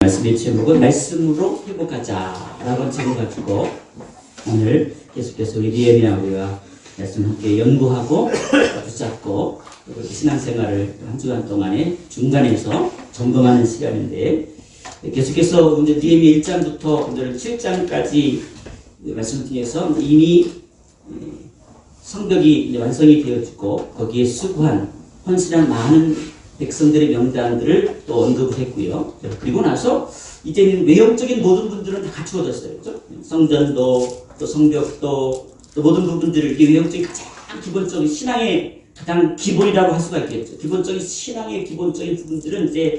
말씀의 제목은 말씀으로 회복하자라는 제목 가지고 오늘 계속해서 우리 니에미야와 말씀 함께 연구하고 붙잡고 신앙생활을 한 주간 동안에 중간에서 점검하는 시간인데, 계속해서 이제 니에미야 1장부터 오늘 7장까지 말씀을 통해서 이미 성벽이 이제 완성이 되어지고 거기에 수고한 헌신한 많은 백성들의 명단들을 또 언급을 했고요. 그리고 나서 이제는 외형적인 모든 분들은 다 갖추어졌어요. 그렇죠? 성전도 또 성벽도 또 모든 부분들을 외형적인 가장 기본적인 신앙의 가장 기본이라고 할 수가 있겠죠. 기본적인 신앙의 기본적인 부분들은 이제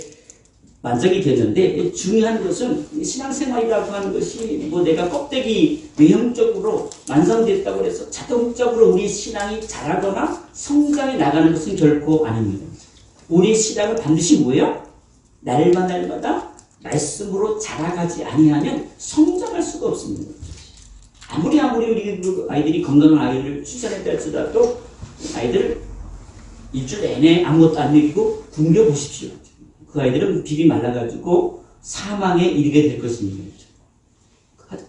완성이 됐는데, 중요한 것은 신앙생활이라고 하는 것이 뭐 내가 껍데기 외형적으로 완성됐다고 해서 자동적으로 우리 신앙이 자라거나 성장해 나가는 것은 결코 아닙니다. 우리 신앙은 반드시 뭐예요? 날마다 말씀으로 자라가지 아니하면 성장할 수가 없습니다. 아무리 우리 아이들이 건강한 아이를 출산했다 할지라도 아이들 일주일 내내 아무것도 안 먹이고 굶겨 보십시오. 그 아이들은 비비 말라가지고 사망에 이르게 될 것입니다.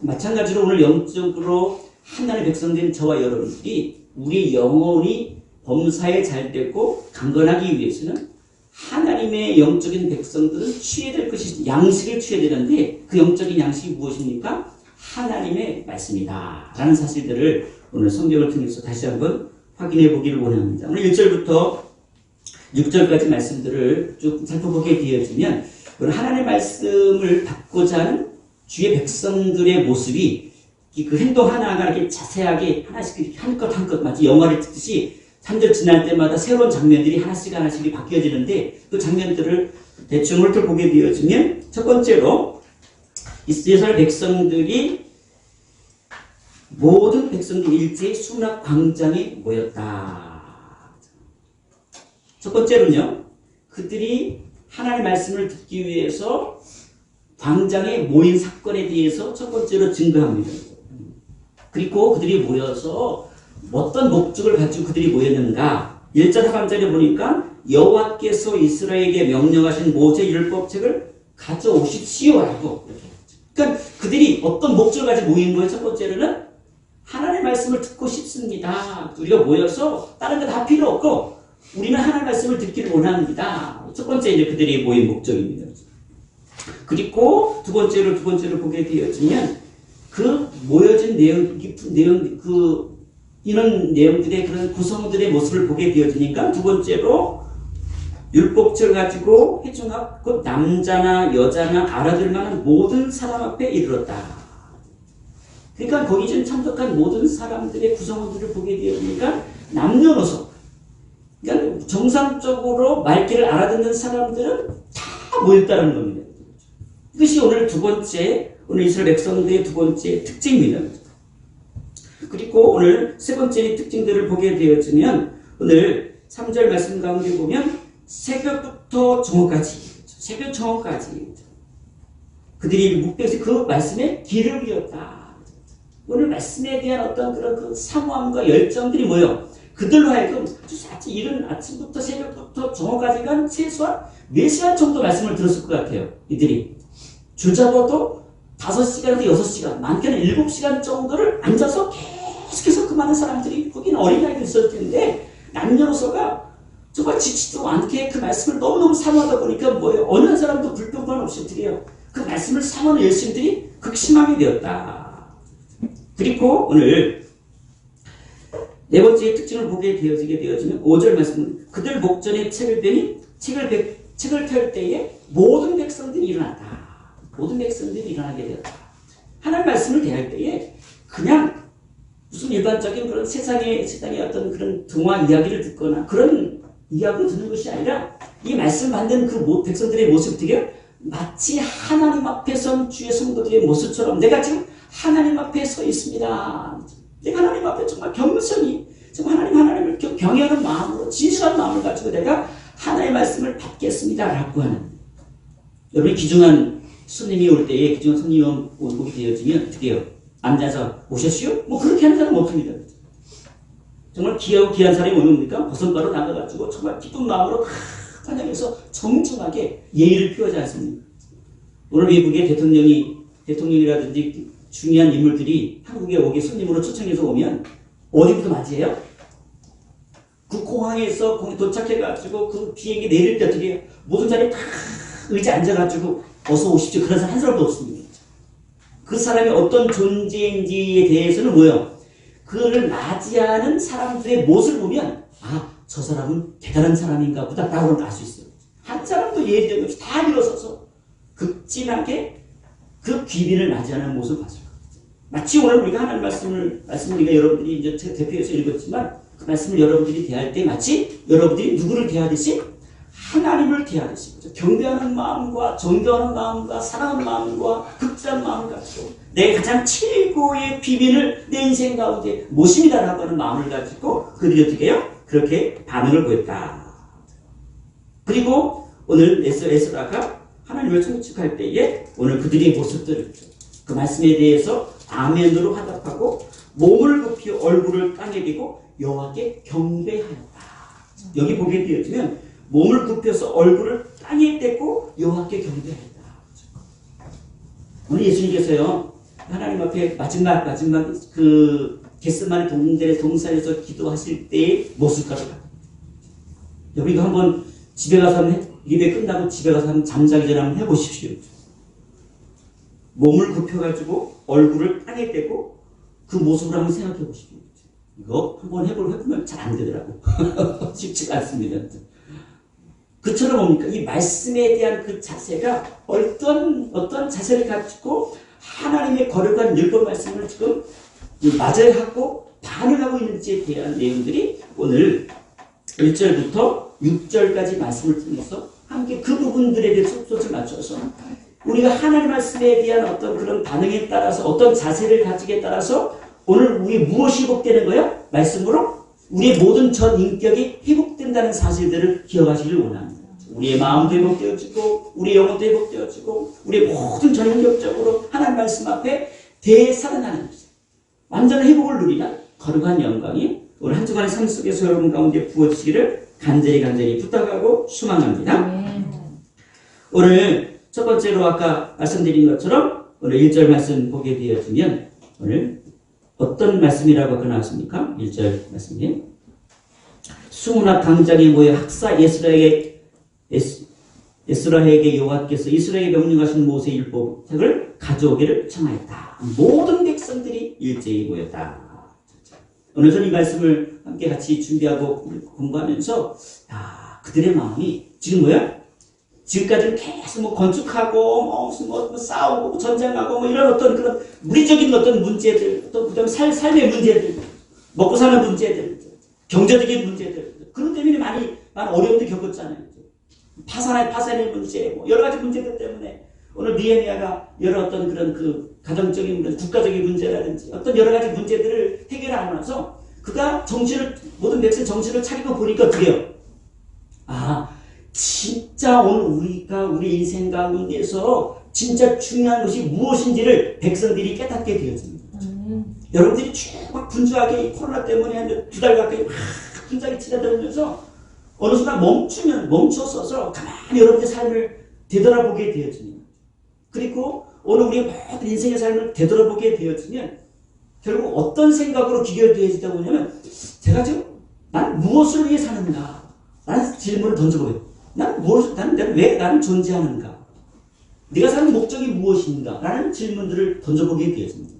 마찬가지로 오늘 영적으로 하나님의 백성된 저와 여러분들이 우리 영혼이 범사에 잘 되고 강건하기 위해서는 하나님의 영적인 백성들은 취해야 될 것이 양식을 취해야 되는데, 그 영적인 양식이 무엇입니까? 하나님의 말씀이다 라는 사실들을 오늘 성경을 통해서 다시 한번 확인해 보기를 원합니다. 오늘 1절부터 6절까지 말씀들을 쭉 살펴보게 되어지면, 오늘 하나님의 말씀을 받고자 하는 주의 백성들의 모습이 그 행동 하나하나 이렇게 자세하게 하나씩 한껏 마치 영화를 찍듯이 3절 지날 때마다 새로운 장면들이 하나씩 바뀌어지는데, 그 장면들을 대충 훑어보게 되어지면, 첫 번째로 이스라엘 백성들이 모든 백성들이 일제히 수납 광장에 모였다. 첫 번째로는요, 그들이 하나님의 말씀을 듣기 위해서 광장에 모인 사건에 대해서 첫 번째로 증거합니다. 그리고 그들이 모여서 어떤 목적을 가지고 그들이 모였는가? 1절 하반절에 보니까 여호와께서 이스라엘에게 명령하신 모세 율법책을 가져오십시오라고. 그러니까 그들이 어떤 목적을 가지고 모인 거예요? 첫 번째로는 하나님의 말씀을 듣고 싶습니다. 우리가 모여서 다른 거 다 필요 없고 우리는 하나님의 말씀을 듣기를 원합니다. 첫 번째 이제 그들이 모인 목적입니다. 그리고 두 번째로 보게 되어지면 그 모여진 이런 내용들의 그런 구성들의 모습을 보게 되어지니까, 두 번째로 율법책을 가지고 회중합 곧 남자나 여자나 알아들 만한 모든 사람 앞에 이르렀다. 그러니까 거기 좀 참석한 모든 사람들의 구성원들을 보게 되어지니까 남녀노소, 그러니까 정상적으로 말귀를 알아듣는 사람들은 다 모였다는 겁니다. 이것이 오늘 오늘 이스라엘 백성들의 두 번째 특징입니다. 그리고 오늘 세 번째 특징들을 보게 되어지면, 오늘 3절 말씀 가운데 보면 새벽부터 정오까지 그들이 묵배해서 그 말씀에 길을 이었다. 오늘 말씀에 대한 어떤 그런 그 사모함과 열정들이 뭐예요? 그들로 하여금 이른 아침부터 새벽부터 정오까지가 최소한 4시간 정도 말씀을 들었을 것 같아요. 이들이 줄잡아도 5시간에서 6시간, 많게는 7시간 정도를 앉아서 계속해서 그 많은 사람들이, 거기는 어린아이도 있었을 텐데 남녀노소가 정말 지치도 않게 그 말씀을 너무너무 사모하다 보니까 뭐예요? 어느 한 사람도 불평판 없이 드려요. 그 말씀을 사모하는 열심들이 극심하게 되었다. 그리고 오늘 네 번째 특징을 보게 되어지면 5절 말씀은 그들 목전에 책을 빼니 책을 펼 때에 모든 백성들이 일어났다. 모든 백성들이 일어나게 되었다. 하나님 말씀을 대할 때에 그냥 무슨 일반적인 그런 세상의 어떤 그런 동화 이야기를 듣거나 그런 이야기를 듣는 것이 아니라, 이 말씀 받는 그 백성들의 모습들이 마치 하나님 앞에 선 주의 성도들의 모습처럼 내가 지금 하나님 앞에 서 있습니다. 내가 하나님 앞에 정말 겸손히 정말 하나님을 경외하는 마음으로, 진실한 마음을 가지고 내가 하나님의 말씀을 받겠습니다 라고 하는, 여러분이 귀중한 손님이 올 때에 귀중한 손님이 오게 되어지면 어떻게 해요? 앉아서 오셨슈? 뭐 그렇게 하는 사람 없습니다. 정말 귀한 사람이 오니까 버선바로 나가가지고 정말 기쁜 마음으로 환영해서 정중하게 예의를 표하지 않습니까? 오늘 미국의 대통령이라든지 중요한 인물들이 한국에 오게 손님으로 초청해서 오면 어디부터 맞이해요? 그 공항에서 거기 도착해가지고 그 비행기 내릴 때 어떻게 해요? 모든 자리에 다 의자 앉아가지고 어서 오십시오. 그런 사람 한 사람도 없습니다. 그 사람이 어떤 존재인지에 대해서는 뭐예요? 그를 맞이하는 사람들의 모습을 보면 아, 저 사람은 대단한 사람인가 보다 라고 알 수 있어요. 한 사람도 예의도 없이 다 일어서서 극진하게 그 귀빈을 맞이하는 모습을 봤어요. 마치 오늘 우리가 하나님 말씀을 우리가 여러분들이 이제 대표해서 읽었지만 그 말씀을 여러분들이 대할 때 마치 여러분들이 누구를 대하듯이 하나님을 대하듯이 경배하는 마음과 존경하는 마음과 사랑하는 마음과 극진한 마음을 가지고 내 가장 최고의 비밀을 내 인생 가운데 모십니다라고 하는 마음을 가지고 그들이 어떻게 해요? 그렇게 반응을 보였다. 그리고 오늘 에스라가 하나님을 청축할 때에 오늘 그들의 모습들을 그 말씀에 대해서 아멘으로 화답하고 몸을 굽혀 얼굴을 땅에 대고 여호와께 경배하였다. 여기 보게 되어지면 몸을 굽혀서 얼굴을 땅에 대고 여호와께 경배하였다. 오늘 예수님께서요 하나님 앞에 마지막 그 겟세마네 동산에서 기도하실 때의 모습과 같아요. 우리가 한번 집에 가서 예배 끝나고 집에 가서 한번 잠자기 전에 한번 해보십시오. 몸을 굽혀가지고 얼굴을 땅에 떼고 그 모습을 한번 생각해 보십시오. 이거 한번 해보면 잘 안 되더라고. 쉽지가 않습니다. 그처럼 뭡니까? 이 말씀에 대한 그 자세가 어떤 자세를 가지고 하나님의 거룩한 율법 말씀을 지금 맞이하고 반응하고 있는지에 대한 내용들이 오늘 1절부터 6절까지 말씀을 통해서 함께 그 부분들에 대해서 초점을 맞춰서 우리가 하나님 말씀에 대한 어떤 그런 반응에 따라서 어떤 자세를 가지기에 따라서 오늘 우리 무엇이 회복되는 거예요? 말씀으로 우리의 모든 전 인격이 회복된다는 사실들을 기억하시길 원합니다. 우리의 마음도 회복되어지고 우리의 영혼도 회복되어지고 우리의 모든 전 인격적으로 하나님 말씀 앞에 대살아나는 것이죠. 완전한 회복을 누리는 거룩한 영광이 오늘 한 주간의 삶 속에서 여러분 가운데 부어지기를 간절히 부탁하고 소망합니다. 오늘 첫 번째로 아까 말씀드린 것처럼 오늘 1절 말씀 보게 되어지면 오늘 어떤 말씀이라고 아까 나왔습니까? 1절 말씀이 수문학 당장에 모여 학사 에스라에게 여호와께서 이스라엘에 명령하신 모세의 율법책을 가져오기를 청하였다. 모든 백성들이 일제히 모였다. 오늘 저는 이 말씀을 함께 같이 준비하고 공부하면서 그들의 마음이 지금 뭐야? 지금까지는 계속 뭐 건축하고 뭐 싸우고 전쟁하고 뭐 이런 어떤 그런 물리적인 어떤 문제들, 또 그다음 삶의 문제들, 먹고 사는 문제들, 경제적인 문제들 그런 때문에 많이 어려움도 겪었잖아요. 파산의 문제, 뭐 여러 가지 문제들 때문에 오늘 느헤미야가 여러 어떤 그런 그 가정적인 문제, 국가적인 문제라든지 어떤 여러 가지 문제들을 해결하고 나서 그가 모든 백성 정신을 차리고 보니까 어떻게 해요? 진짜 오늘 우리 인생 가운데서 진짜 중요한 것이 무엇인지를 백성들이 깨닫게 되었습니다. 여러분들이 막 분주하게 코로나 때문에 한 2달 가까이 막 분주하게 치닫으면서 어느 순간 멈춰서서 가만히 여러분의 삶을 되돌아보게 되어집니다. 그리고 오늘 우리의 모든 인생의 삶을 되돌아보게 되어지면 결국 어떤 생각으로 귀결되어지다 보냐면 제가 지금 난 무엇을 위해 사는가? 라는 질문을 던져보게요. 왜 나는 존재하는가? 네가 사는 목적이 무엇인가? 라는 질문들을 던져보게 되었습니다.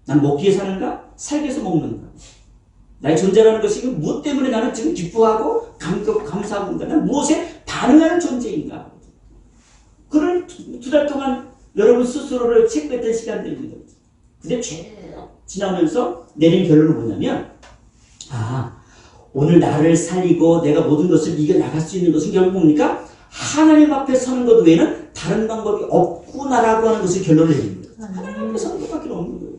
난 먹기 위해 사는가? 살기 위해서 먹는가? 나의 존재라는 것이 무엇 때문에 나는 지금 기뻐하고 감사하고 있는가? 난 무엇에 반응하는 존재인가? 그런 2달 동안 여러분 스스로를 체크했던 시간들입니다. 근데 쭉 지나면서 내린 결론은 뭐냐면 오늘 나를 살리고 내가 모든 것을 이겨나갈 수 있는 것은 결국 뭡니까? 하나님 앞에 서는 것 외에는 다른 방법이 없구나라고 하는 것을 결론을 내립니다. 하나님 앞에 서는 것밖에 없는 거예요.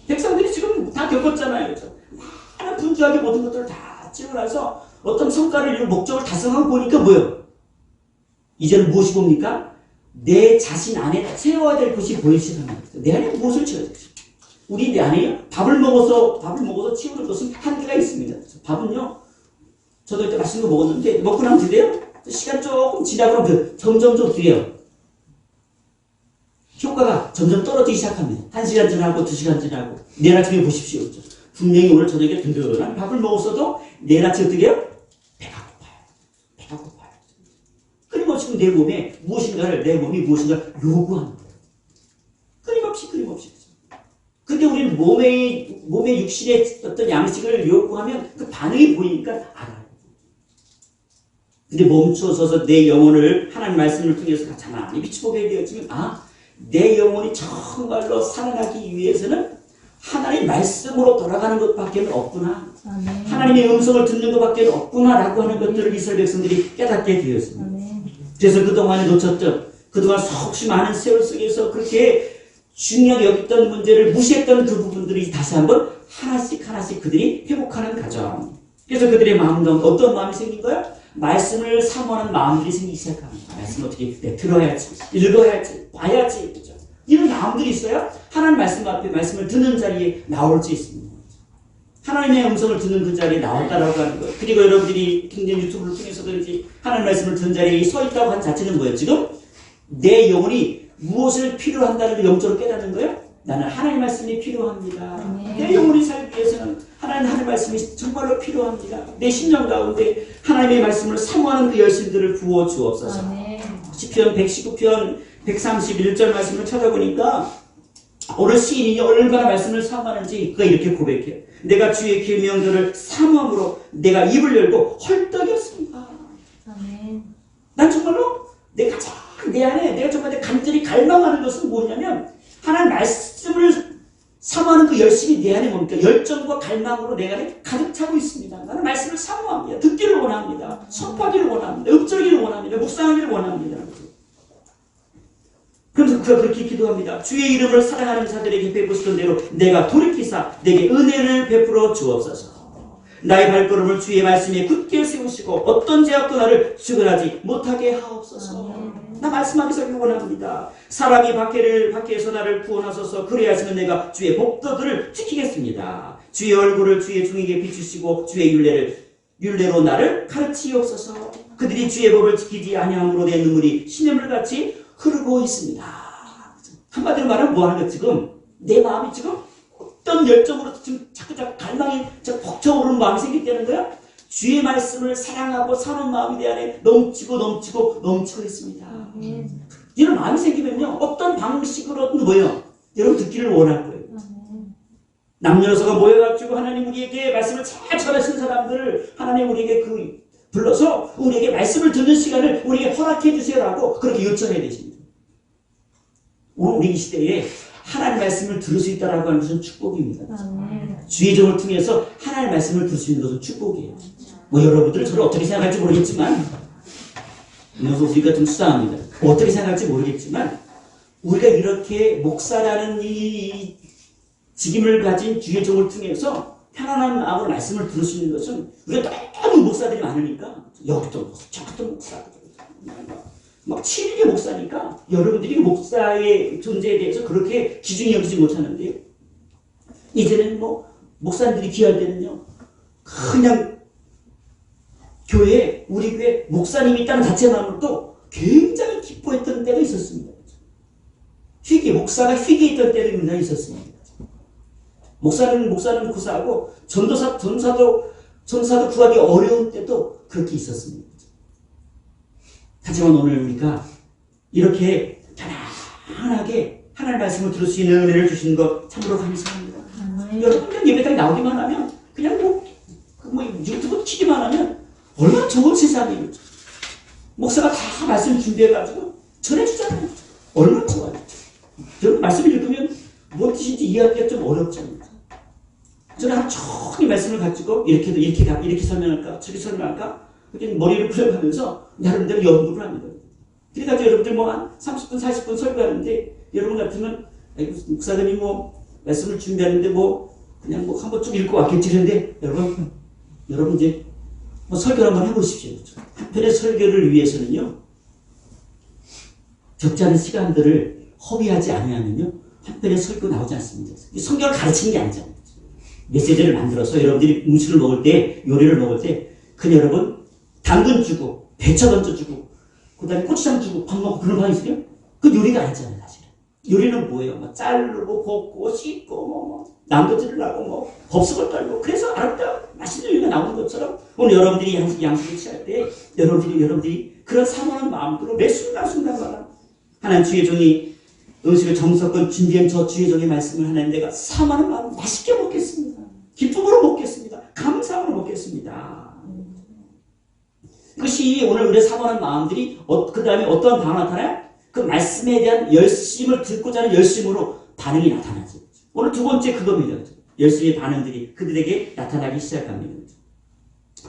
백성들이 지금 다 겪었잖아요. 하나 분주하게 모든 것들을 다 치고 나서 어떤 성과를 이루고 목적을 달성하고 보니까 뭐예요? 이제는 무엇이 봅니까? 내 자신 안에 채워야 될 것이 보이기 시작합니다. 내 안에 무엇을 채워야 될지. 우리 내 안에 밥을 먹어서 채우는 것은 한계가 있습니다. 밥은요, 저도 이때 맛있는 거 먹었는데, 먹고 나면 어떻게 돼요? 시간 조금 지나고 점점 더 돼요. 효과가 점점 떨어지기 시작합니다. 1시간 지나고 2시간 지나고 내일 아침에 보십시오. 분명히 오늘 저녁에 든든한 밥을 먹었어도 내일 아침에 어떻게 해요? 배가 고파요. 배가 고파요. 끊임없이 내 몸에 무엇인가를, 내 몸이 무엇인가를 요구하는 거예요. 끊임없이. 근데 우리는 몸의 육신의 어떤 양식을 요구하면 그 반응이 보이니까 알아요. 근데 멈춰서서 내 영혼을 하나님 말씀을 통해서 가만히 비춰보게 되었지만, 내 영혼이 정말로 살아나기 위해서는 하나님 말씀으로 돌아가는 것밖에 없구나. 하나님의 음성을 듣는 것밖에 없구나라고 하는 것들을 이스라엘 백성들이 깨닫게 되었습니다. 그래서 그동안에 놓쳤던, 그동안 수없이 많은 세월 속에서 그렇게 중요하게 여겼던 문제를 무시했던 그 부분들이 다시 한번 하나씩 그들이 회복하는 과정. 그래서 그들의 마음 가운데 어떤 마음이 생긴 거야? 말씀을 사모하는 마음들이 생기기 시작합니다. 말씀 어떻게 들어야지, 읽어야지, 봐야지, 그죠? 이런 마음들이 있어야 하나님 말씀 앞에 말씀을 듣는 자리에 나올 수 있습니다. 하나님의 음성을 듣는 그 자리에 나왔다라고 하는 것. 그리고 여러분들이 굉장히 유튜브를 통해서든지 하나님 말씀을 듣는 자리에 서 있다고 한 자체는 뭐예요? 지금 내 영혼이 무엇을 필요한다는 걸 영적으로 깨닫는 거예요? 나는 하나님 말씀이 필요합니다. 내 영혼이 살기 위해서는 하나님 말씀이 정말로 필요합니다. 내 심령 가운데 하나님의 말씀을 사모하는 그 열심들을 부어 주옵소서. 시편 119편 131절 말씀을 찾아보니까 오늘 시인이 얼마나 말씀을 사모하는지 그가 이렇게 고백해요. 내가 주의 계명들을 사모함으로 내가 입을 열고 헐떡였습니다. 난 정말로 내 안에 내가 정말 간절히 갈망하는 것은 뭐냐면 하나님 말씀을 사모하는 그 열심이 내 안에 뭡니까? 열정과 갈망으로 내 안에 가득 차고 있습니다. 나는 말씀을 사모합니다. 듣기를 원합니다. 선포하기를 원합니다. 읊조리기를 원합니다. 묵상하기를 원합니다. 그래서 그가 그렇게 기도합니다. 주의 이름을 사랑하는 자들에게 베푸시던 대로 내가 돌이키사 내게 은혜를 베풀어 주옵소서. 나의 발걸음을 주의 말씀에 굳게 세우시고 어떤 죄악도 나를 주관하지 못하게 하옵소서. 나 말씀하기를 원합니다. 사람이 밖에서 나를 구원하소서. 그래야지만 내가 주의 법도들을 지키겠습니다. 주의 얼굴을 주의 종에게 비추시고 주의 율례로 나를 가르치옵소서. 그들이 주의 법을 지키지 아니함으로 내 눈물이 시냇물같이 흐르고 있습니다. 한마디로 말하면 뭐하는 거 지금 내 마음이 지금 어떤 열정으로 지금 자꾸 갈망이 벅차오르는 마음이 생기게 거야? 주의 말씀을 사랑하고 사는 마음이 내 안에 넘치고 있습니다. 이런 마음이 생기면요, 어떤 방식으로든 뭐예요? 여러분 듣기를 원할 거예요. 남녀노소가 모여가지고 하나님 우리에게 말씀을 잘 전하시는 사람들을 하나님 우리에게 불러서 우리에게 말씀을 듣는 시간을 우리에게 허락해 주세요라고 그렇게 요청해야 되십니다. 우리 이 시대에 하나님 말씀을 들을 수 있다라고 하는 것은 축복입니다. 주의 종을 통해서 하나님 말씀을 들을 수 있는 것은 축복이에요. 뭐 여러분들 저를 어떻게 생각할지 모르겠지만, 우리가 좀 수상합니다. 어떻게 생각할지 모르겠지만, 우리가 이렇게 목사라는 이 직임을 가진 주의 종을 통해서 편안한 마음으로 말씀을 들을 수 있는 것은 우리가 너무 목사들이 많으니까 여기도 목사, 저기도 목사, 막 7일의 목사니까 여러분들이 목사의 존재에 대해서 그렇게 기준이 여기지 못하는데요. 이제는 목사님들이 귀할 때는요, 그냥 우리 교회 목사님이 있다는 자체만으로도 굉장히 기뻐했던 때가 있었습니다. 목사가 휘게 있던 때도 굉장히 있었습니다. 목사는 구사하고 전사도 구하기 어려운 때도 그렇게 있었습니다. 하지만 오늘 우리가 이렇게 편안하게 하나님의 말씀을 들을 수 있는 은혜를 주신 것 참으로 감사합니다. 여러분 그냥 예배당에 나오기만 하면 그냥 유튜브 키기만 하면 얼마나 좋은 세상이에요. 목사가 다 말씀 준비해가지고 전해주잖아요. 얼마나 좋아요. 여러분 말씀을 읽으면 뭔 뜻인지 이해하기가 좀 어렵잖아요. 저는 하루 종일 말씀을 가지고 이렇게 설명할까 저렇게 설명할까 그렇게 머리를 풀어가면서 나름대로 연구를 합니다. 그래가지고 여러분들 한 30분 40분 설교하는데 여러분 같으면 목사님이 말씀을 준비하는데 그냥 한번 쭉 읽고 왔겠지. 그런데 여러분 이제 설교를 한번 해보십시오. 한편의 설교를 위해서는요, 적지 않은 시간들을 허비하지 않으면요 한편의 설교 나오지 않습니다. 성경을 가르치는 게 아니잖아요. 메시지를 만들어서 여러분들이 음식을 먹을 때, 요리를 먹을 때 여러분 당근 주고 배차 던져주고 그 다음에 고추장 주고 밥 먹고 그런 방이 있어요? 그 요리가 아니잖아요. 사실은 요리는 뭐예요? 뭐 자르고 볶고 씻고 난도질을 하고 법석을 떨고 그래서 아름다운 맛있는 요리가 나오는 것처럼 오늘 여러분들이 양식을 취할 때 여러분들이 그런 사모하는 마음으로 매 순간순간마다 하나님 주의 종이 음식을 정성껏 준비한 저 주의 종의 말씀을 하나님 내가 사모하는 마음 맛있게 먹겠습니다. 기쁨으로 먹겠습니다. 감사함으로 먹겠습니다. 그것이 오늘 우리의 사모하는 마음들이 그 다음에 어떤 반응이 나타나요? 그 말씀에 대한 열심을 듣고자 하는 열심으로 반응이 나타나죠. 오늘 두 번째 그겁니다. 열심의 반응들이 그들에게 나타나기 시작합니다.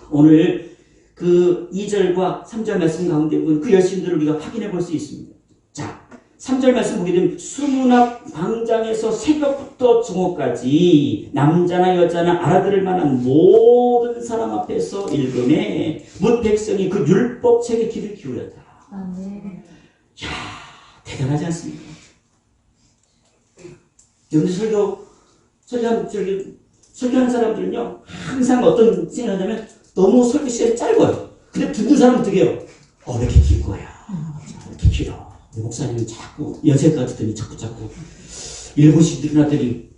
오늘 그 2절과 3절 말씀 가운데 본 그 열심들을 우리가 확인해 볼 수 있습니다. 자, 3절 말씀 보게 되면 수문 앞 광장에서 새벽부터 정오까지 남자나 여자나 알아들을 만한 모든 사람 앞에서 읽음에 뭇 백성이 그 율법책에 귀를 기울였다. 아멘. 이야, 대단하지 않습니까? 여러분들 설교하는 사람들은요, 항상 어떤 생각을 하냐면 너무 설교 시간이 짧아요. 근데 듣는 사람은 어떻게 해요? 왜 이렇게 긴 거야? 왜 이렇게 길어? 목사님은 자꾸 연세가 듣더니 자꾸 1분씩 늘어나더니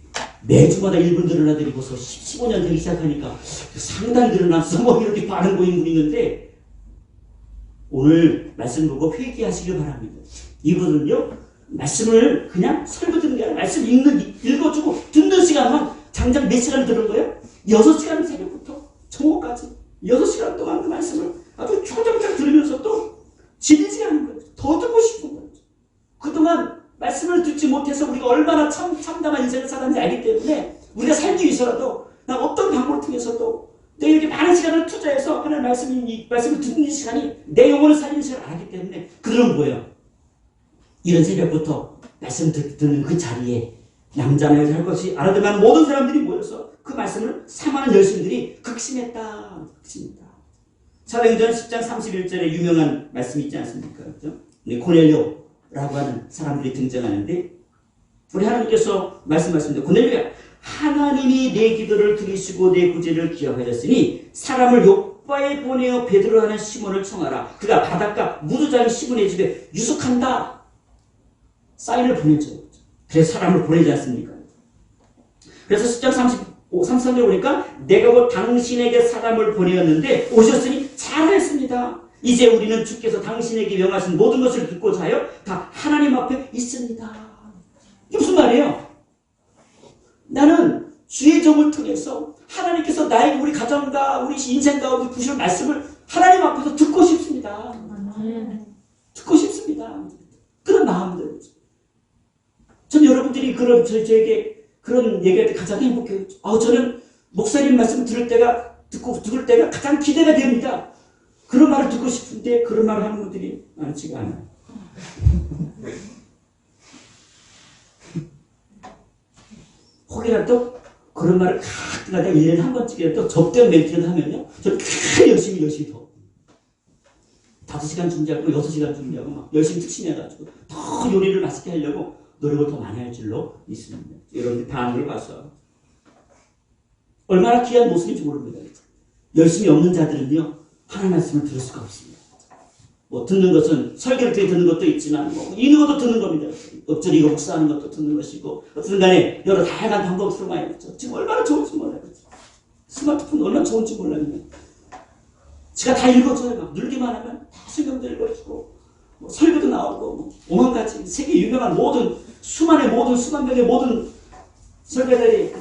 매주마다 1분 늘어나더니 벌써 15년 되기 시작하니까 상당히 늘어났어. 이렇게 반응 보이는 분이 있는데 오늘 말씀 보고 회개하시길 바랍니다. 이분은요, 말씀을 그냥 설교 듣는 게 아니라 말씀 읽어주고 듣는 시간만 장장 몇 시간을 들은 거예요? 6시간 새벽부터 정오까지 6시간 동안 그 말씀을 아주 초장장 들으면서 또 지리지 않은 거예요. 더 듣고 싶은 거예요. 그동안 말씀을 듣지 못해서 우리가 얼마나 참담한 인생을 살았는지 알기 때문에 우리가 살기 위해서라도 어떤 방법을 통해서도 내가 이렇게 많은 시간을 투자해서 하나님의 말씀을 듣는 시간이 내 영혼을 살리는 시간을 알기 때문에 그들은 뭐예요? 이런 새벽부터 말씀 듣는 그 자리에 남자나 여자 할 것이 알아들만 모든 사람들이 모여서 그 말씀을 삼하는 열심들이 극심했다. 사도행전 10장 31절에 유명한 말씀이 있지 않습니까? 그렇죠? 고넬료라고 하는 사람들이 등장하는데 우리 하나님께서 말씀하십니다. 고넬료야, 하나님이 내 기도를 들으시고 내 구제를 기억하셨으니 사람을 요바에 보내어 베드로 하는 시몬을 청하라. 그가 바닷가 무두장이 시몬의 집에 유숙한다. 사인을 보내죠. 그래서 사람을 보내지 않습니까? 그래서 10장 33절 보니까 내가 곧 당신에게 사람을 보내었는데 오셨으니 잘했습니다. 이제 우리는 주께서 당신에게 명하신 모든 것을 듣고자 하여 다 하나님 앞에 있습니다. 이게 무슨 말이에요? 나는 주의 종을 통해서 하나님께서 나에게 우리 가정과 우리 인생 가운데 부실 말씀을 하나님 앞에서 듣고 싶습니다. 듣고 싶습니다. 그런 마음들. 전 여러분들이 저에게 그런 얘기할 때 가장 행복해요. 저는 목사님 말씀 들을 때가 가장 기대가 됩니다. 그런 말을 듣고 싶은데 그런 말을 하는 분들이 많지가 않아요. 혹이라도 그런 말을 가끔가다 1년에 한 번씩이라도 접대한 멘트를 하면요, 저는 열심히 더 5시간 준비하고 6시간 준비하고 막 열심히 특심해가지고 더 요리를 맛있게 하려고 노력을 더 많이 할 줄로 있습니다. 여러분들 반응을 봐서 얼마나 귀한 모습인지 모릅니다. 열심히 없는 자들은요, 하나님 말씀을 들을 수가 없습니다. 듣는 것은 설교를 듣는 것도 있지만 읽는 것도 듣는 겁니다. 엎드리고 묵상하는 것도 듣는 것이고 어떤 간에 여러 다양한 방법으로 많이 있죠. 지금 얼마나 좋은지 몰라요. 스마트폰 얼마나 좋은지 몰라요. 지가 다 읽어줘요. 막 늘기만 하면 다 성경도 읽어주고 설교도 나오고 오만 가지 세계 유명한 수만 명의 모든 설교들이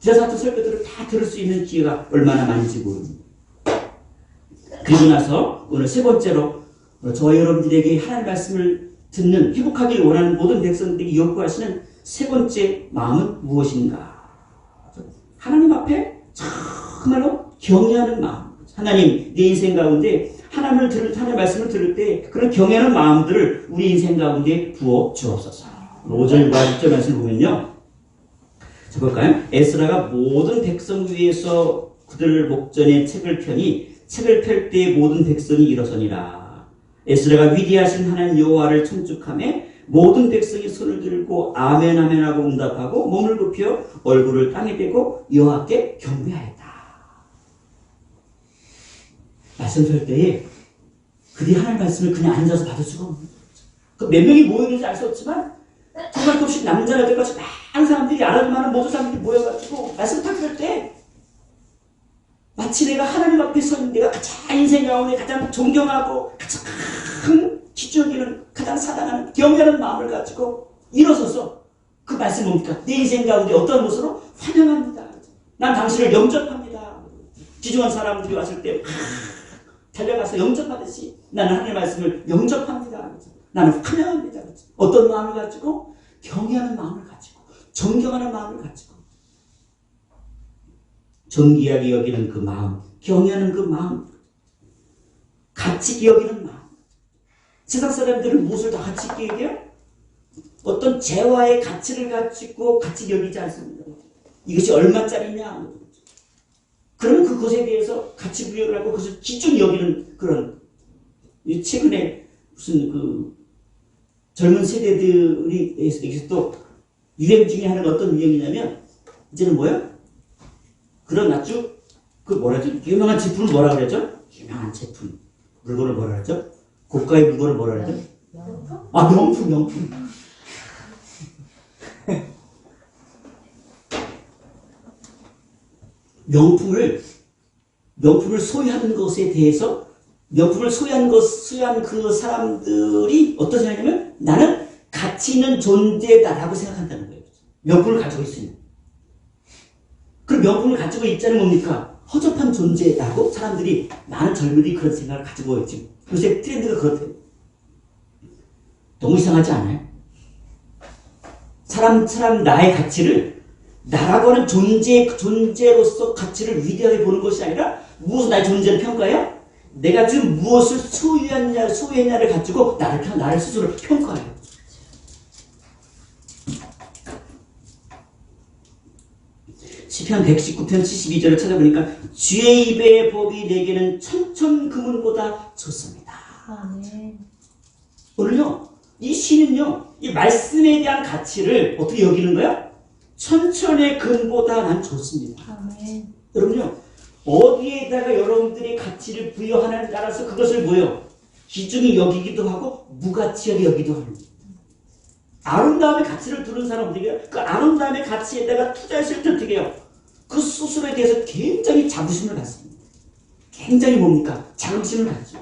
디아사트 설교들을 다 들을 수 있는 기회가 얼마나 많은지 모릅니다. 그리고 나서 오늘 세 번째로 저와 여러분들에게 하나님 말씀을 듣는 회복하기를 원하는 모든 백성들에게 요구하시는 세 번째 마음은 무엇인가? 하나님 앞에 정말로 경외하는 마음. 하나님, 내 인생 가운데 하나님의 말씀을 들을 때 그런 경외하는 마음들을 우리 인생 가운데 부어 주옵소서. 5절과 6절 말씀을 보면요. 자, 볼까요? 에스라가 모든 백성 위에서 그들 목전에 책을 펴니 책을 펼 때 모든 백성이 일어서니라. 에스라가 위대하신 하나님 여호와를 청축하며 모든 백성이 손을 들고 아멘 아멘 하고 응답하고 몸을 굽혀 얼굴을 땅에 대고 여호와께 경배하였다. 말씀 설 때에 그들이 하나님 말씀을 그냥 앉아서 받을 수가 없는 거죠. 몇 명이 모였는지 알 수 없지만 정말 없이 남자 여자까지 많은 사람들이 알아볼 만한 모든 사람들이 모여가지고 말씀 탁 할 때 마치 내가 하나님 앞에 서 있는 내가 가장 인생 가운데 가장 존경하고 가장 큰 기준이는 가장 사랑하는 경외하는 마음을 가지고 일어서서 그 말씀이 뭡니까? 내 인생 가운데 어떤 모습으로 환영합니다. 난 당신을 영접합니다. 귀중한 사람들이 왔을 때 달려가서 영접하듯이 나는 하나님의 말씀을 영접합니다. 나는 환영합니다. 어떤 마음을 가지고? 경외하는 마음을 가지고 존경하는 마음을 가지고 존귀하게 여기는 그 마음, 경외하는 그 마음, 가치 여기는 마음. 세상 사람들은 무엇을 다 가치 있게 여겨요? 어떤 재화의 가치를 가지고 가치 여기지 않습니다. 이것이 얼마짜리냐? 그러면 그것에 대해서 가치 부여를 하고 그것을 기준 여기는 그런 최근에 무슨 그 젊은 세대들이 또 유행 중에 하는 어떤 유행이냐면 이제는 뭐야? 그런 아주 그 뭐라죠? 유명한 제품을 뭐라 그러죠? 유명한 제품 물건을 뭐라 그러죠? 고가의 물건을 뭐라 그러죠? 명품? 아 명품. 명품을 소유하는 것에 대해서 명품을 소유한 그 사람들이 어떤 생각이냐면 나는 가치 있는 존재다라고 생각한다는 거예요. 명품을 가지고 있으면. 그 명품을 가지고 있자는 뭡니까? 허접한 존재라고 사람들이 많은 젊은이들이 그런 생각을 가지고 있지. 요새 트렌드가 그렇대요. 너무 이상하지 않아요? 사람 나의 가치를 나라고 하는 존재로서 가치를 위대하게 보는 것이 아니라 무엇을 나의 존재를 평가해요? 내가 지금 무엇을 소유했냐를 가지고 나를 스스로 평가해요. 시편 119편 72절을 찾아보니까 주의 입의 법이 내게는 천천 금은보다 좋습니다. 아멘. 오늘요, 이 시는요, 이 말씀에 대한 가치를 어떻게 여기는 거야? 천천의 금보다 난 좋습니다. 아멘. 여러분요, 어디에다가 여러분들이 가치를 부여하느냐에 따라서 그것을 뭐요? 기중히 여기기도 하고 무가치하게 여기기도 합니다. 아름다움의 가치를 두는 사람들이 그 아름다움의 가치에다가 투자했을 때 어떻게 해요? 그 스스로에 대해서 굉장히 자부심을 갖습니다. 굉장히 뭡니까? 자긍심을 갖죠.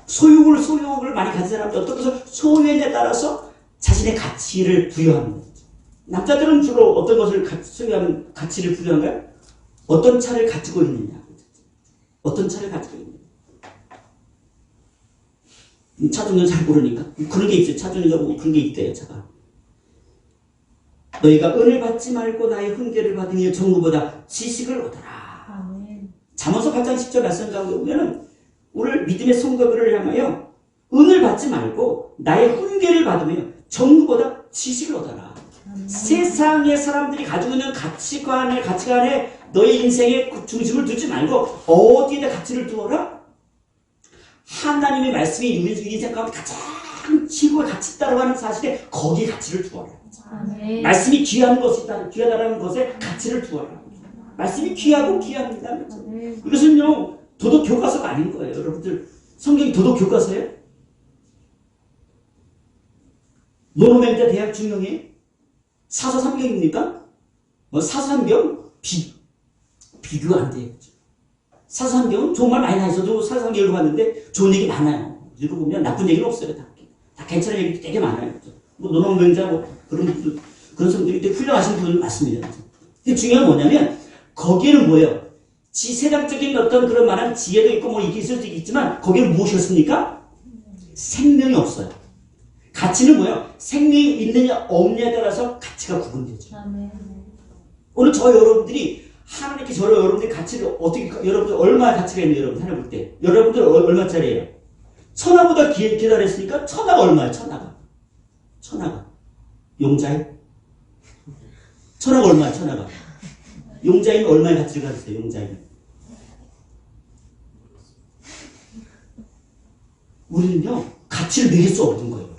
소유욕을 많이 가진 사람들 어떤 것을 소유했냐에 따라서 자신의 가치를 부여합니다. 남자들은 주로 어떤 것을 소유하는 가치를 부여한가요? 어떤 차를 가지고 있느냐. 어떤 차를 가지고 있느냐. 차주는 잘 모르니까. 그런 게 있어요. 차주니까 뭐 그런 게 있대요, 차가. 너희가 은을 받지 말고 나의 훈계를 받으니 정구보다 지식을 얻어라. 아멘. 잠언서 8장 10절 말씀 가운데 보면은 오늘 믿음의 성도들을 향하여 은을 받지 말고 나의 훈계를 받으며 정구보다 지식을 얻어라. 세상의 사람들이 가지고 있는 가치관에 너의 인생의 중심을 두지 말고 어디에다 가치를 두어라? 하나님의 말씀이 우리 인생 가운데 가장 최고의 가치 있다고 하는 사실에 거기에 가치를 두어라. 아멘. 말씀이 귀하다라는 것에 가치를 두어라. 말씀이 귀하고 귀합니다. 아멘. 이것은요, 도덕 교과서가 아닌 거예요. 여러분들, 성경이 도덕 교과서예요? 노노멘자 대학 중용이에요? 사서삼경입니까? 사서삼경? 비교가 안 돼요. 사서삼경은 정말 많이 나있어도 사서삼경 읽어봤는데 좋은 얘기 많아요. 읽어보면 나쁜 얘기는 없어요. 다 괜찮은 얘기 되게 많아요. 뭐 노노멘자 그런 성들이 되게 훌륭하신 분들 맞습니다. 근데 중요한 건 뭐냐면 거기에는 뭐예요? 지세상적인 어떤 그런 만한 지혜도 있고 뭐 이게 있을 수 있지만 거기는 무엇이었습니까? 생명이 없어요. 가치는 뭐예요? 생명이 있느냐 없느냐에 따라서 가치가 구분되죠. 아멘. 오늘 여러분들이 하나님께 여러분들의 가치를 어떻게 여러분들 얼마나 가치가 있는 여러분 하나 볼 때 여러분들 얼마짜리예요? 천하보다 기다렸으니까 천하가 얼마예요? 천하가 용자인? 천하가 얼마예요? 천하가 용자인은 얼마의 가치를 가졌어요? 용자인은 우리는요 가치를 매길 수 없는 거예요.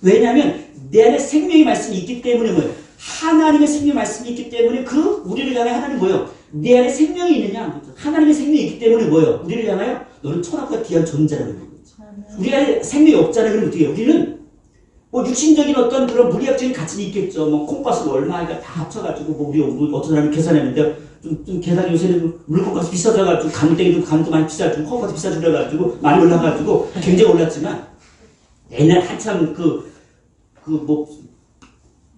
왜냐하면 내 안에 생명의 말씀이 있기 때문에 뭐예요? 하나님의 생명의 말씀이 있기 때문에 우리를 향해 하나님 뭐예요? 내 안에 생명이 있느냐? 하나님의 생명이 있기 때문에 뭐예요? 우리를 향하여 너는 천하보다 귀한 존재라고 하는 거죠. 우리가 생명이 없잖아요. 그럼 어떻게 해요? 우리는 뭐 육신적인 어떤 그런 물리학적인 가치는 있겠죠. 뭐 콩가스 얼마니까 다 합쳐가지고 뭐 우리 어떤 사람이 계산했는데 좀 계산이 요새는 물콩가스 비싸져가지고 간도 많이 비싸지고 콩가스 비싸져가지고 많이 올라가지고 굉장히 올랐지만 옛날 한참 뭐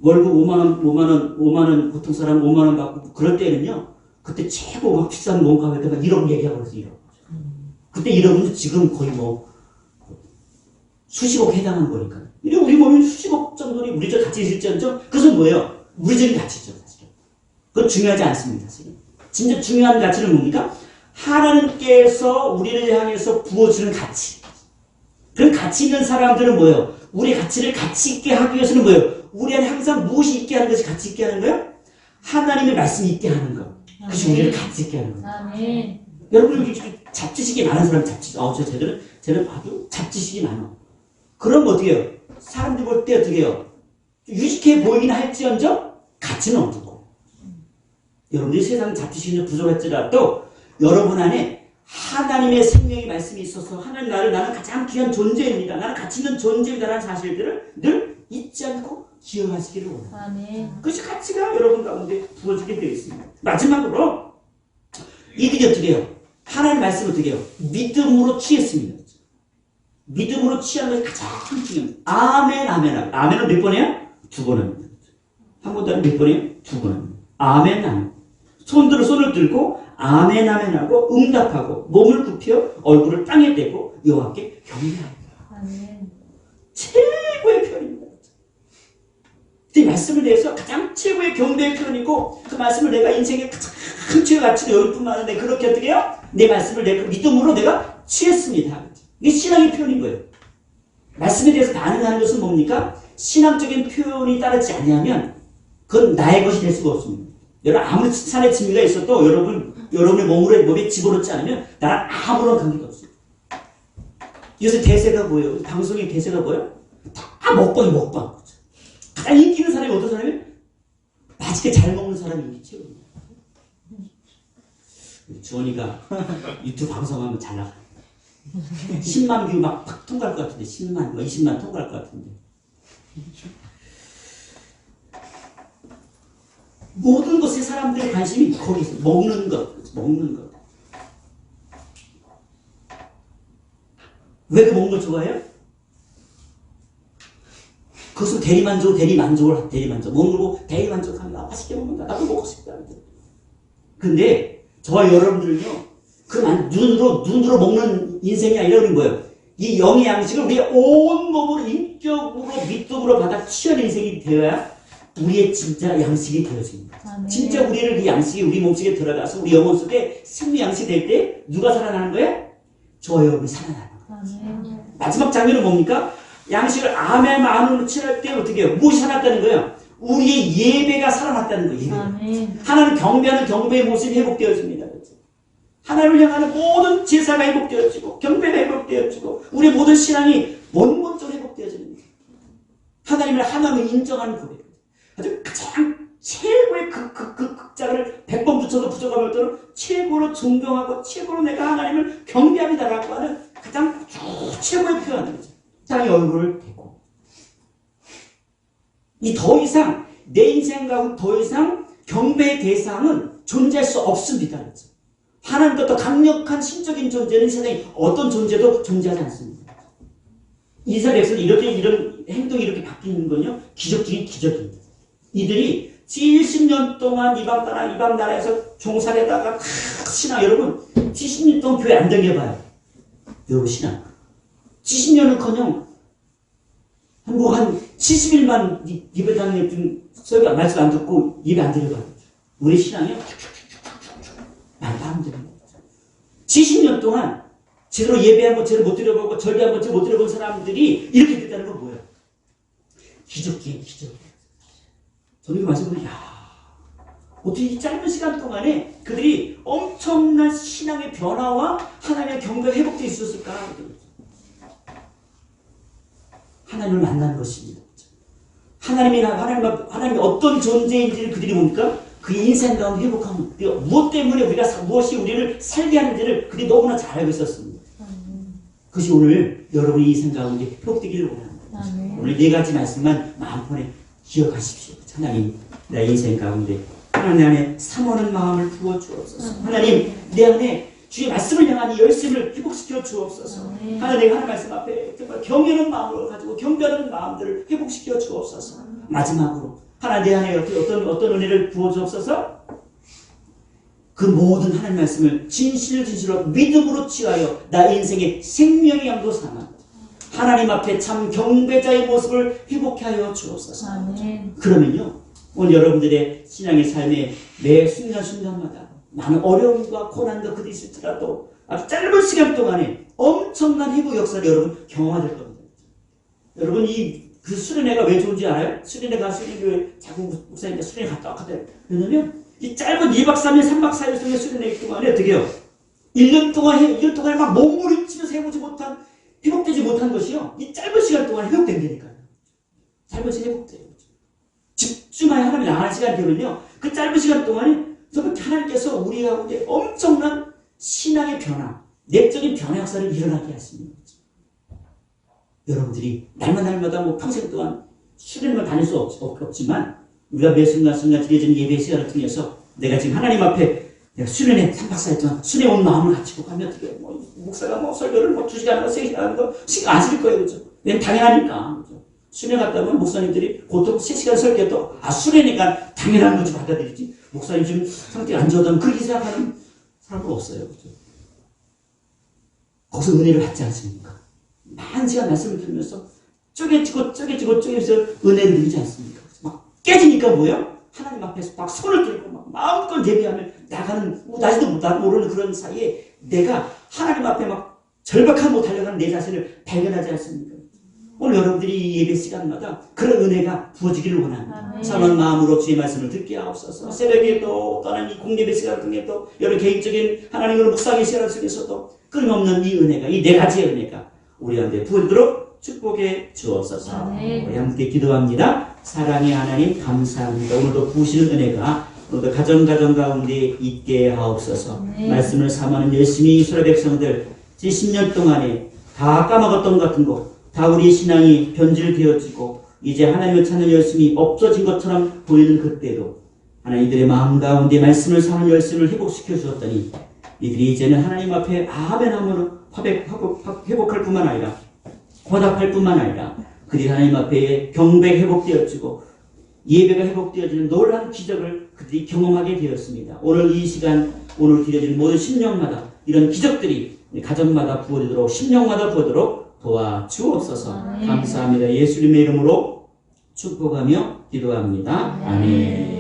월급 5만 원 보통 사람 5만 원 받고 그럴 때는요. 그때 최고 막 비싼 뭔가 할 때 막 1억 얘기하고 그래서 1억. 그때 1억은 지금 거의 뭐 수십억 해당하는 거니까. 우리 몸이 수십억 정도니 물리적 가치 있을지언정 그것은 뭐예요? 물리적인 가치죠, 사실은. 그건 중요하지 않습니다, 사실은. 진짜 중요한 가치는 뭡니까? 하나님께서 우리를 향해서 부어주는 가치. 그런 가치 있는 사람들은 뭐예요? 우리 가치를 가치 있게 하기 위해서는 뭐예요? 우리 안에 항상 무엇이 있게 하는 것이 가치 있게 하는 거예요? 하나님의 말씀이 있게 하는 것. 그것이 우리를 가치 있게 하는 거예요. 아멘. 여러분 여기 잡지식이 많은 사람 쟤는 봐도 잡지식이 많아. 그럼 어떻게 해요? 사람들이 볼 때 어떻게 해요? 유식해 보이긴 할지언정 가치는 없는 거예요. 여러분들이 세상 잡지식이 부족할지라도 여러분 안에 하나님의 생명의 말씀이 있어서 하나님 나는 가장 귀한 존재입니다. 나는 가치 있는 존재이다라는 사실들을 늘 잊지 않고 기억하시기를 원합니다. 아멘. 그것이 가치가 여러분 가운데 부어지게 되어 있습니다. 마지막으로 이들이 어떻게 해요? 하나님 말씀을 어떻게 해요? 믿음으로 취했습니다. 믿음으로 취하는 것이 가장 중요합니다. 아멘, 아멘. 아멘은 몇 번이에요? 2번 합니다. 한 번도 아니고 몇 번이에요? 2번 합니다. 아멘, 아멘. 손을 들고 아멘, 아멘 하고 응답하고 몸을 굽혀 얼굴을 땅에 대고 여호와께 경배합니다. 아멘. 최고의 표현입니다. 이 말씀을 대해서 가장 최고의 경배의 표현이고 그 말씀을 내가 인생의 가장 최고의 가치로 여길 뿐만 아니라 그렇게 어떻게 해요? 내 말씀을 내가 믿음으로 내가 취했습니다. 이게 신앙의 표현인 거예요. 말씀에 대해서 반응하는 것은 뭡니까? 신앙적인 표현이 따르지 않으면 그건 나의 것이 될 수가 없습니다. 여러분 아무리 산의 진미가 있어도 여러분의 몸에 집어넣지 않으면 나랑 아무런 관계가 없어요. 요새 대세가 뭐예요? 방송의 대세가 뭐예요? 다 먹방. 가장 인기 있는 사람이 어떤 사람이에요? 맛있게 잘 먹는 사람이 인기 최고입니다. 주원이가 유튜브 방송하면 잘 나가요. 10만 뷰 막 통과할 것 같은데 10만, 20만 통과할 것 같은데 모든 것에 사람들의 관심이 거기 있어요. 먹는 것. 왜 그 먹는 걸 좋아해요? 그것은 대리만족을 먹는 거 대리만족합니다. 맛있게 먹는다. 나도 먹고 싶다. 근데 저와 여러분들은요, 눈으로 먹는 인생이 아니라 그런 거예요. 이 영의 양식을 우리의 온 몸으로 인격으로 믿음으로 받아 취한 인생이 되어야 우리의 진짜 양식이 되어집니다. 아멘. 진짜 우리를 이 양식이 우리 몸속에 들어가서 우리 영혼 속에 생명 양식이 될 때 누가 살아나는 거예요? 저와 여러분이 살아나는 거예요. 아멘. 마지막 장면은 뭡니까? 양식을 아멘으로 취할 때 어떻게 해요? 무엇이 살아났다는 거예요? 우리의 예배가 살아났다는 거예요. 예배가. 아멘. 하나님 경배하는 경배의 모습이 회복되어집니다. 하나님을 향하는 모든 제사가 회복되어지고 경배가 회복되어지고 우리의 모든 신앙이 원본적으로 회복되어집니다. 하나님을 인정하는 고백. 아주 가장 최고의 극작을 100번 붙여도 부족함을 떠는 최고로 존경하고 최고로 내가 하나님을 경배합니다라고 하는 가장 최고의 표현이죠. 땅의 얼굴을 대고 더 이상 내 인생 가운데 더 이상 경배의 대상은 존재할 수 없습니다. 하나님보다 더 강력한 신적인 존재는 세상에 어떤 존재도 존재하지 않습니다. 이스라엘 백성이 이런 행동이 이렇게 바뀌는 건요, 기적적인 기적입니다. 이들이 70년 동안 이방 나라에서 종살에다가 신앙, 여러분, 70년 동안 교회 안 다녀봐요. 여러분, 신앙. 70년은커녕 한 70일만 예배당에 좀 설교 말씀 안 듣고 예배 안 드려봐요. 우리 신앙이요? 말도 안 됩니다. 70년 동안 제대로 예배하고 제대로 못 드려보고 절기하고 제대로 못 드려본 사람들이 이렇게 됐다는 건 뭐예요? 기적이에요, 기적. 저는 그 말씀 보면, 어떻게 이 짧은 시간 동안에 그들이 엄청난 신앙의 변화와 하나님의 경배가 회복되어 있었을까? 하나님을 만나는 것입니다. 하나님이 어떤 존재인지를 그들이 뭡니까? 그 인생 가운데 회복하면 무엇 때문에 무엇이 우리를 살게 하는지를 그들이 너무나 잘 알고 있었습니다. 그것이 오늘 여러분의 인생 가운데 회복되기를 원합니다. 오늘 네 가지 말씀만 마음폰에 기억하십시오. 하나님, 내 인생 가운데 하나님 안에 사모하는 마음을 부어 주옵소서. 하나님, 내 안에 주의 말씀을 향한 이 열심을 회복시켜 주옵소서. 하나님, 하나님 말씀 앞에 정말 경외하는 마음으로 가지고 경배하는 마음들을 회복시켜 주옵소서. 마지막으로 하나님 내 안에 어떤 은혜를 부어 주옵소서. 그 모든 하나님 말씀을 진실로 믿음으로 취하여 나 인생의 생명의 양도 삼아 하나님 앞에 참 경배자의 모습을 회복해 하여 주옵소서. 그러면요, 오늘 여러분들의 신앙의 삶에 매 순간순간마다 많은 어려움과 고난도 그들이 있을지라도 아주 짧은 시간 동안에 엄청난 회복 역사를 여러분 경험하실 겁니다. 여러분, 그 수련회가 왜 좋은지 알아요? 수련회가 수련회 자꾸 목사님이 수련회 갔다 왔거든요. 왜냐면 이 짧은 2박 3일, 3박 4일 동안 수련회 동안에 어떻게 해요? 1년 동안에 막 몸부림치면서 회복되지 못한 것이요, 이 짧은 시간 동안 회복된다니까요. 짧은 시간 회복돼요. 집중하여 하나님 나가는 시간이 되면요, 그 짧은 시간 동안에 정말 하나님께서 우리 가운데 엄청난 신앙의 변화, 내적인 변화 역사를 일어나게 하십니다. 여러분들이 날마다 평생 동안 수련을 다닐 수 없지만 우리가 매 순간순간 드려지는 예배 시간을 통해서 내가 지금 하나님 앞에 내가 수련회 3박 4일 동안 수련회 온 마음을 가지고 가면 어떻게 목사가 설교를 2시간 하고 3시간 하는 거 신경 안 쓸 거예요. 그죠? 왜냐면 당연하니까. 그죠? 수련회 갔다 오면 목사님들이 보통 3시간 설교도 수련회니까 당연한 거지 받아들이지. 목사님 지금 상태가 안 좋다면 그렇게 생각하는 사람은 없어요. 그죠? 거기서 은혜를 받지 않습니까? 한 시간 말씀을 들으면서 쪼개지고 은혜를 누리지 않습니까? 막 깨지니까 뭐예요? 하나님 앞에서 막 손을 들고 막 마음껏 예배하면 나가는, 나지도 모르는 그런 사이에 내가 하나님 앞에 막 절박하고 달려가는 내 자신을 발견하지 않습니까? 오늘 여러분들이 이 예배 시간마다 그런 은혜가 부어지기를 원합니다. 참한 마음으로 주의 말씀을 듣게 하옵소서. 새벽에 또 떠난 이 공예배 시간을 통해 또 여러분 개인적인 하나님으로 묵상의 시간을 통해서도 끊임없는 이 은혜가, 이 4가지의 은혜가 우리한테 부어지도록 축복해 주옵소서. 우리 함께 기도합니다. 사랑의 하나님 감사합니다. 오늘도 부으시는 은혜가 오늘도 가정 가운데 있게 하옵소서. 말씀을 삼아는 열심히 이스라엘 백성들 10년 동안에 다 까먹었던 것 같은 거, 다 우리 신앙이 변질되어지고 이제 하나님을 찾는 열심이 없어진 것처럼 보이는 그때도 하나님 이들의 마음 가운데 말씀을 사는 열심을 회복시켜 주었더니 이들이 이제는 하나님 앞에 아멘함으로 회복할 뿐만 아니라 화답할 뿐만 아니라 그들이 하나님 앞에 경배가 회복되어지고 예배가 회복되어지는 놀라운 기적을 그들이 경험하게 되었습니다. 오늘 이 시간, 오늘 드려지는 모든 심령마다 이런 기적들이 가정마다 부어지도록, 심령마다 부어지도록 도와주옵소서. 감사합니다. 예수님의 이름으로 축복하며 기도합니다. 아멘.